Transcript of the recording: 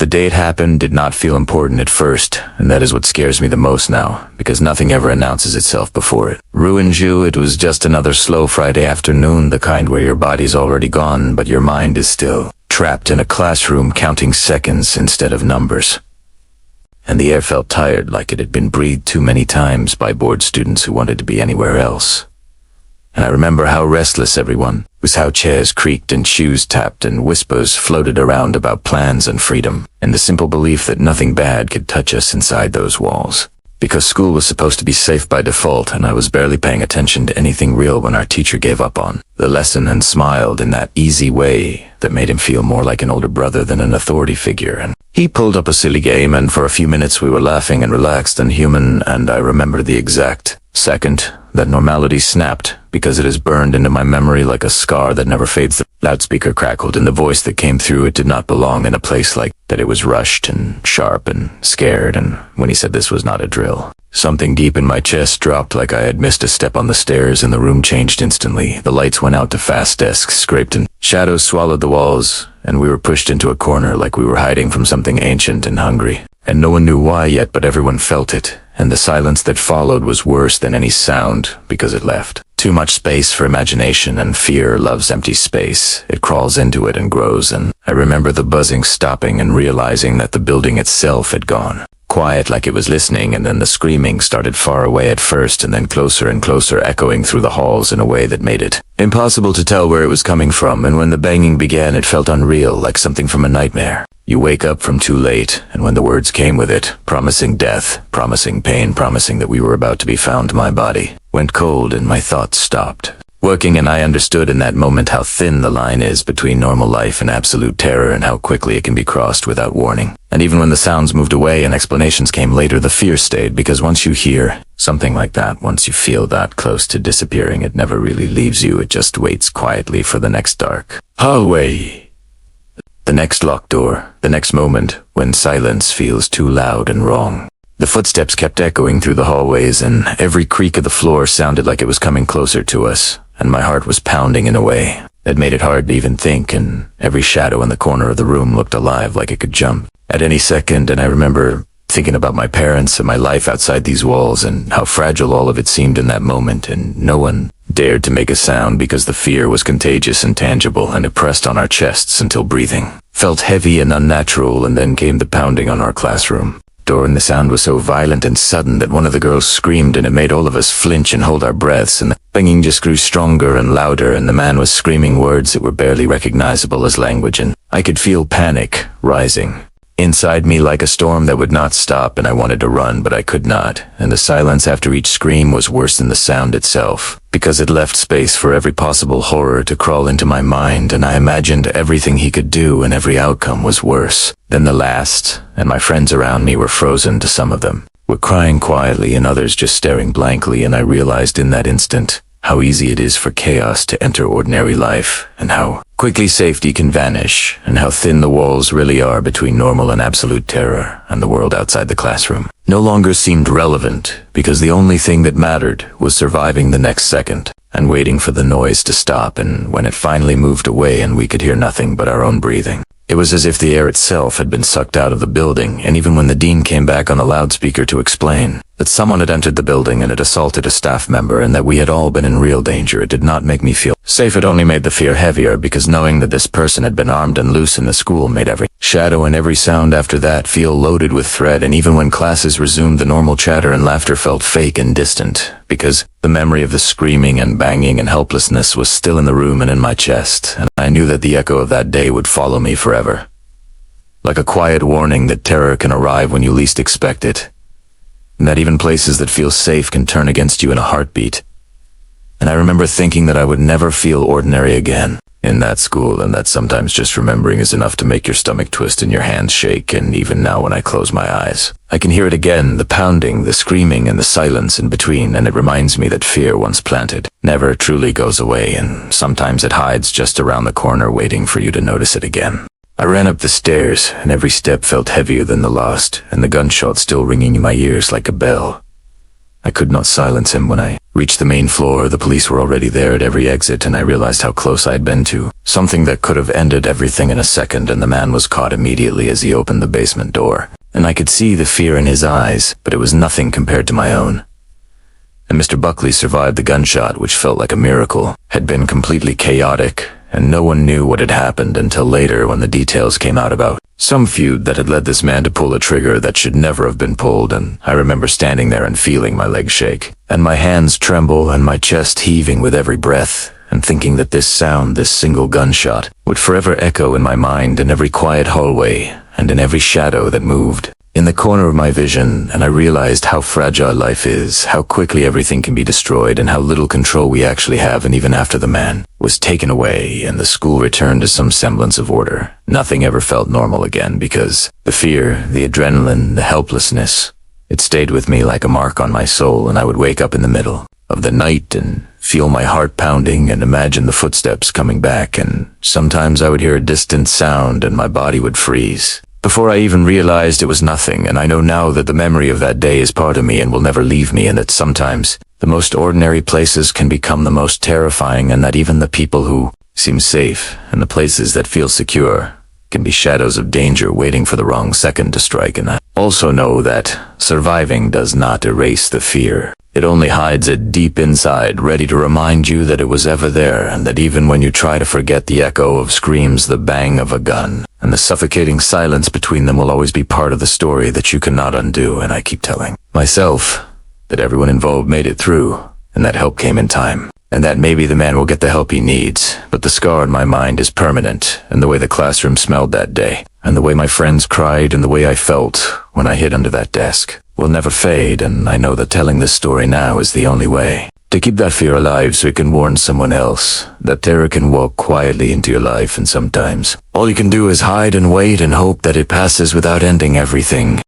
The day it happened did not feel important at first, and that is what scares me the most now, because nothing ever announces itself before it. Ruined you, it was just another slow Friday afternoon, the kind where your body's already gone, but your mind is still trapped in a classroom counting seconds instead of numbers. And the air felt tired, like it had been breathed too many times by bored students who wanted to be anywhere else. And I remember how restless everyone was, how chairs creaked and shoes tapped and whispers floated around about plans and freedom, and the simple belief that nothing bad could touch us inside those walls. Because school was supposed to be safe by default, and I was barely paying attention to anything real when our teacher gave up on the lesson and smiled in that easy way that made him feel more like an older brother than an authority figure. And he pulled up a silly game, and for a few minutes we were laughing and relaxed and human, and I remember the exact second that normality snapped, because it is burned into my memory like a scar that never fades. The loudspeaker crackled, and the voice that came through it did not belong in a place like that. It was rushed and sharp and scared, and when he said this was not a drill, something deep in my chest dropped like I had missed a step on the stairs, and the room changed instantly. The lights went out, the fast desks scraped, and shadows swallowed the walls, and we were pushed into a corner like we were hiding from something ancient and hungry. And no one knew why yet, but everyone felt it, and the silence that followed was worse than any sound, because it left too much space for imagination, and fear loves empty space. It crawls into it and grows, and I remember the buzzing stopping and realizing that the building itself had gone quiet, like it was listening, and then the screaming started far away at first and then closer and closer, echoing through the halls in a way that made it impossible to tell where it was coming from, and when the banging began it felt unreal, like something from a nightmare. You wake up from too late, and when the words came with it, promising death, promising pain, promising that we were about to be found, my body went cold and my thoughts stopped working, and I understood in that moment how thin the line is between normal life and absolute terror, and how quickly it can be crossed without warning. And even when the sounds moved away and explanations came later, the fear stayed, because once you hear something like that, once you feel that close to disappearing, it never really leaves you. It just waits quietly for the next dark hallway, the next locked door, the next moment when silence feels too loud and wrong. The footsteps kept echoing through the hallways, and every creak of the floor sounded like it was coming closer to us, and my heart was pounding in a way that made it hard to even think, and every shadow in the corner of the room looked alive, like it could jump at any second. And I remember thinking about my parents and my life outside these walls, and how fragile all of it seemed in that moment, and no one dared to make a sound because the fear was contagious and tangible, and it pressed on our chests until breathing felt heavy and unnatural. And then came the pounding on our classroom door, and the sound was so violent and sudden that one of the girls screamed, and it made all of us flinch and hold our breaths, and the banging just grew stronger and louder, and the man was screaming words that were barely recognizable as language, and I could feel panic rising inside me like a storm that would not stop, and I wanted to run, but I could not. And the silence after each scream was worse than the sound itself, because it left space for every possible horror to crawl into my mind, and I imagined everything he could do, and every outcome was worse than the last. And my friends around me were frozen. To some of them were crying quietly, and others just staring blankly, and I realized in that instant how easy it is for chaos to enter ordinary life, and how quickly safety can vanish, and how thin the walls really are between normal and absolute terror. And the world outside the classroom no longer seemed relevant, because the only thing that mattered was surviving the next second and waiting for the noise to stop. And when it finally moved away and we could hear nothing but our own breathing, it was as if the air itself had been sucked out of the building. And even when the dean came back on the loudspeaker to explain that someone had entered the building and had assaulted a staff member, and that we had all been in real danger, it did not make me feel safe. It only made the fear heavier, because knowing that this person had been armed and loose in the school made every shadow and every sound after that feel loaded with threat. And even when classes resumed, the normal chatter and laughter felt fake and distant, because the memory of the screaming and banging and helplessness was still in the room and in my chest, and I knew that the echo of that day would follow me forever, like a quiet warning that terror can arrive when you least expect it, and that even places that feel safe can turn against you in a heartbeat. And I remember thinking that I would never feel ordinary again in that school, and that sometimes just remembering is enough to make your stomach twist and your hands shake. And even now when I close my eyes, I can hear it again, the pounding, the screaming, and the silence in between, and it reminds me that fear, once planted, never truly goes away, and sometimes it hides just around the corner waiting for you to notice it again. I ran up the stairs, and every step felt heavier than the last, and the gunshot still ringing in my ears like a bell. I could not silence him. When I reached the main floor, the police were already there at every exit, and I realized how close I had been to something that could have ended everything in a second, and the man was caught immediately as he opened the basement door. And I could see the fear in his eyes, but it was nothing compared to my own. And Mr. Buckley survived the gunshot, which felt like a miracle. Had been completely chaotic, and no one knew what had happened until later when the details came out about some feud that had led this man to pull a trigger that should never have been pulled. And I remember standing there and feeling my legs shake, and my hands tremble, and my chest heaving with every breath, and thinking that this sound, this single gunshot, would forever echo in my mind in every quiet hallway and in every shadow that moved in the corner of my vision. And I realized how fragile life is, how quickly everything can be destroyed, and how little control we actually have. And even after the man was taken away and the school returned to some semblance of order, nothing ever felt normal again, because the fear, the adrenaline, the helplessness, it stayed with me like a mark on my soul. And I would wake up in the middle of the night and feel my heart pounding and imagine the footsteps coming back, and sometimes I would hear a distant sound and my body would freeze before I even realized it was nothing. And I know now that the memory of that day is part of me and will never leave me, and that sometimes the most ordinary places can become the most terrifying, and that even the people who seem safe and the places that feel secure can be shadows of danger waiting for the wrong second to strike. And I also know that surviving does not erase the fear. It only hides it deep inside, ready to remind you that it was ever there, and that even when you try to forget, the echo of screams, the bang of a gun, and the suffocating silence between them will always be part of the story that you cannot undo. And I keep telling myself that everyone involved made it through, and that help came in time, and that maybe the man will get the help he needs. But the scar in my mind is permanent, and the way the classroom smelled that day, and the way my friends cried, and the way I felt when I hid under that desk will never fade. And I know that telling this story now is the only way to keep that fear alive, so it can warn someone else. That terror can walk quietly into your life, and sometimes all you can do is hide and wait and hope that it passes without ending everything.